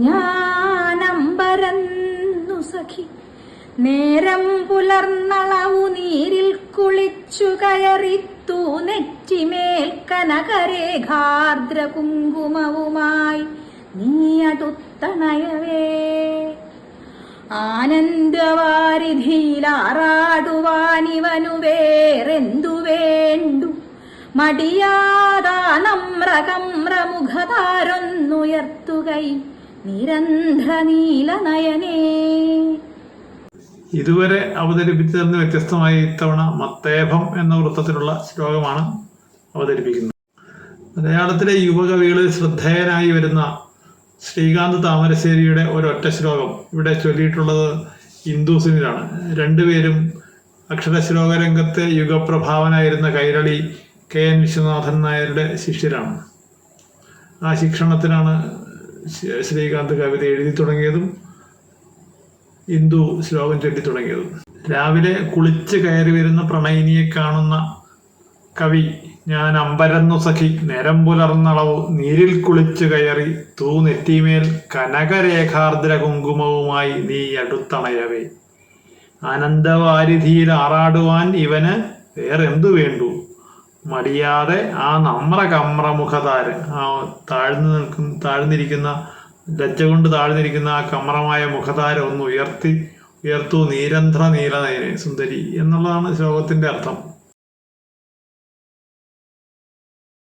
ഞാനമ്പരന്നു സഖി. നേരം പുലർന്നളവു നീരിൽ കുളിച്ചു കയറിത്തു നെറ്റിമേൽ കനകരേഖാർദ്ര കുങ്കുമവുമായി നീ അടുത്തണയവേ. ആനന്ദവാരിധിയിലാറാടുവാനിവനു വേറെന്തു വേണ്ടു? മടിയാതാ നമ്രകമ്രമുഖതാരൊന്നുയർത്തുകൈ നിരന്ധ്ര നീലനയനേ. ഇതുവരെ അവതരിപ്പിച്ചതിൽ നിന്ന് വ്യത്യസ്തമായി ഇത്തവണ മത്തേഭം എന്ന വൃത്തത്തിലുള്ള ശ്ലോകമാണ് അവതരിപ്പിക്കുന്നത്. മലയാളത്തിലെ യുവകവികളിൽ ശ്രദ്ധേയനായി വരുന്ന ശ്രീകാന്ത് താമരശ്ശേരിയുടെ ഒരൊറ്റ ശ്ലോകം ഇവിടെ ചൊല്ലിയിട്ടുള്ളത് ഇന്ദുസിനിലാണ്. രണ്ടുപേരും അക്ഷരശ്ലോക രംഗത്തെ യുഗപ്രഭാവനായിരുന്ന കൈരളി KN വിശ്വനാഥൻ നായരുടെ ശിഷ്യരാണ്. ആ ശിക്ഷണത്തിനാണ് ശ്രീകാന്ത് കവിത എഴുതി തുടങ്ങിയതും ഇന്ദു ശ്ലോകം ചൊല്ലി തുടങ്ങിയതും. രാവിലെ കുളിച്ച് കയറി വരുന്ന പ്രണയിനിയെ കാണുന്ന കവി ഞാൻ അമ്പരന്നു സഖി നേരം പുലർന്നളവു നീരിൽ കുളിച്ചു കയറി തൂ നെറ്റിമേൽ കനകരേഖാർദ്ര കുങ്കുമവുമായി നീ അടുത്തണയവേ. ആനന്ദവാരിധിയിൽ ആറാടുവാൻ ഇവന് വേറെന്തു വേണ്ടു? മടിയാതെ ആ നമ്രകമ്രമുഖതാര്, ആ താഴ്ന്നിരിക്കുന്ന ലജ്ജ കൊണ്ട് താഴ്ന്നിരിക്കുന്ന ആ കമ്രമായ മുഖതാര ഒന്ന് ഉയർത്തു നീരന്ധ്ര നീലനയനെ സുന്ദരി എന്നുള്ളതാണ് ശ്ലോകത്തിന്റെ അർത്ഥം.